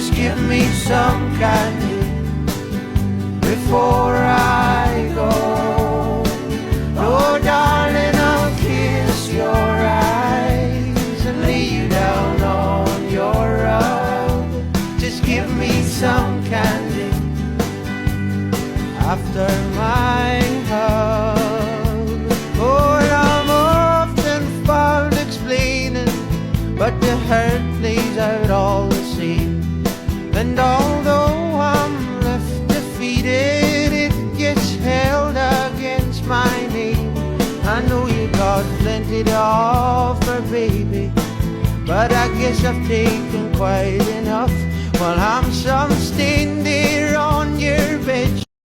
Just give me some candy before I go. Oh darling, I'll kiss your eyes and lay you down on your rug. Just give me some candy after my hug. Oh, and I'm often found explaining, but the hurt plays out all the same. And although I'm left defeated, it gets held against my name. I know you got plenty to offer, baby, but I guess I've taken quite enough. While I'm some stain there on your bed